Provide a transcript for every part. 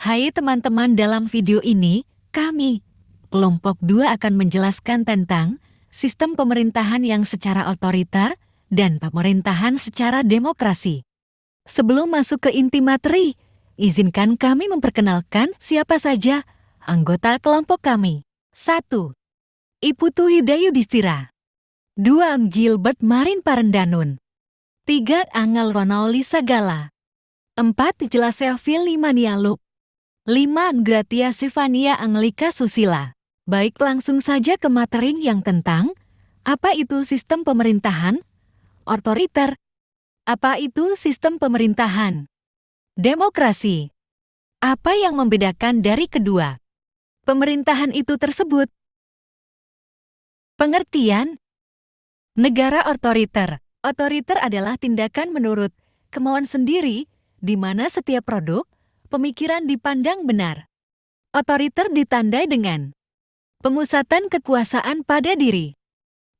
Hai teman-teman, dalam video ini, kami, kelompok 2 akan menjelaskan tentang sistem pemerintahan yang secara otoriter dan pemerintahan secara demokrasi. Sebelum masuk ke inti materi, izinkan kami memperkenalkan siapa saja anggota kelompok kami. 1. Iputu Hidayudistira. 2. Gilbert Marin Parendanun. 3. Angel Ronald Sagala. 4. Jelasevil Limanialup. 5. Gratia Sivania Anglika Susila. Baik, langsung saja ke materi yang tentang apa itu sistem pemerintahan otoriter. Apa itu sistem pemerintahan demokrasi? Apa yang membedakan dari kedua pemerintahan itu tersebut? Pengertian negara otoriter. Otoriter adalah tindakan menurut kemauan sendiri, di mana setiap produk pemikiran dipandang benar. Otoriter ditandai dengan pemusatan kekuasaan pada diri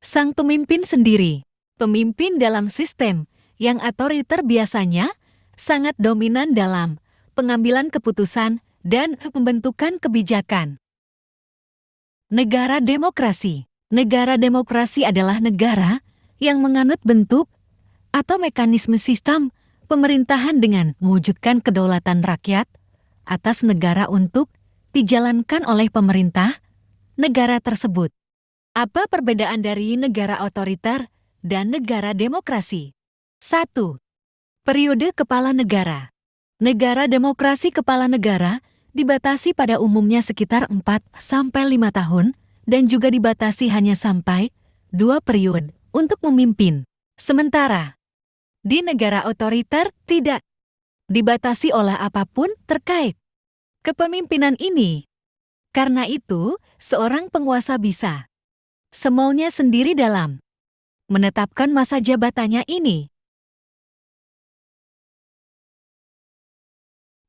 sang pemimpin sendiri. Pemimpin dalam sistem yang otoriter biasanya sangat dominan dalam pengambilan keputusan dan pembentukan kebijakan. Negara demokrasi. Negara demokrasi adalah negara yang menganut bentuk atau mekanisme sistem pemerintahan dengan mewujudkan kedaulatan rakyat atas negara untuk dijalankan oleh pemerintah negara tersebut. Apa perbedaan dari negara otoriter dan negara demokrasi? 1. Periode kepala negara. Negara demokrasi kepala negara dibatasi pada umumnya sekitar 4-5 tahun dan juga dibatasi hanya sampai 2 periode untuk memimpin. Sementara di negara otoriter tidak dibatasi oleh apapun terkait kepemimpinan ini. Karena itu, seorang penguasa bisa semaunya sendiri dalam menetapkan masa jabatannya ini.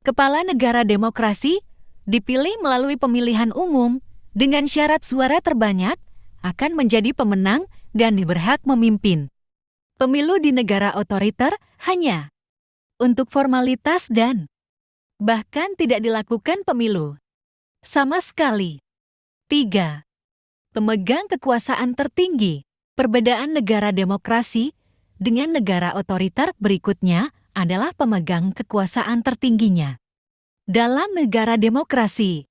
Kepala negara demokrasi dipilih melalui pemilihan umum dengan syarat suara terbanyak akan menjadi pemenang dan berhak memimpin. Pemilu di negara otoriter hanya untuk formalitas dan bahkan tidak dilakukan pemilu sama sekali. 3. Pemegang kekuasaan tertinggi. Perbedaan negara demokrasi dengan negara otoriter berikutnya adalah pemegang kekuasaan tertingginya. Dalam negara demokrasi,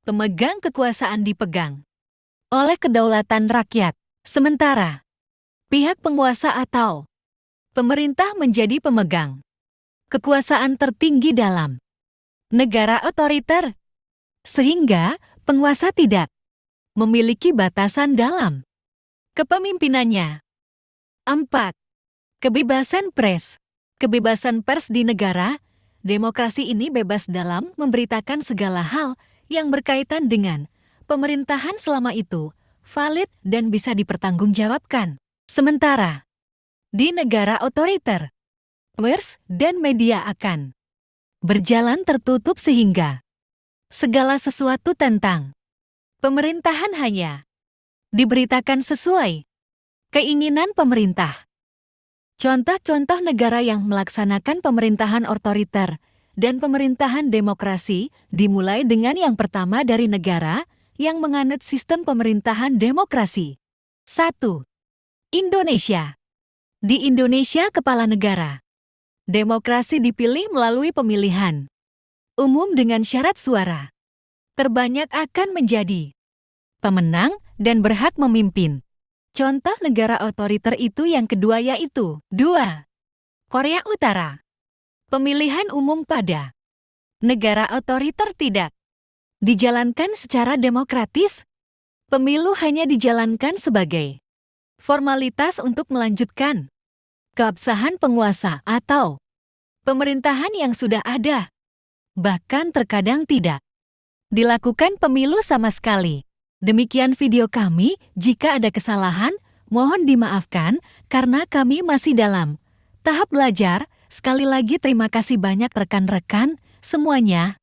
pemegang kekuasaan dipegang oleh kedaulatan rakyat, sementara pihak penguasa atau pemerintah menjadi pemegang kekuasaan tertinggi dalam negara otoriter, sehingga penguasa tidak memiliki batasan dalam kepemimpinannya. 4. Kebebasan pers. Kebebasan pers di negara demokrasi ini bebas dalam memberitakan segala hal yang berkaitan dengan pemerintahan selama itu valid dan bisa dipertanggungjawabkan. Sementara di negara otoriter, pers dan media akan berjalan tertutup sehingga segala sesuatu tentang pemerintahan hanya diberitakan sesuai keinginan pemerintah. Contoh-contoh negara yang melaksanakan pemerintahan otoriter dan pemerintahan demokrasi dimulai dengan yang pertama dari negara yang menganut sistem pemerintahan demokrasi. 1. Indonesia. Di Indonesia, kepala negara demokrasi dipilih melalui pemilihan umum dengan syarat suara terbanyak akan menjadi pemenang dan berhak memimpin. Contoh negara otoriter itu yang kedua yaitu 2. Korea Utara. Pemilihan umum pada negara otoriter tidak dijalankan secara demokratis. Pemilu hanya dijalankan sebagai formalitas untuk melanjutkan keabsahan penguasa atau pemerintahan yang sudah ada. Bahkan terkadang tidak dilakukan pemilu sama sekali. Demikian video kami, jika ada kesalahan, mohon dimaafkan karena kami masih dalam tahap belajar. Sekali lagi terima kasih banyak rekan-rekan semuanya.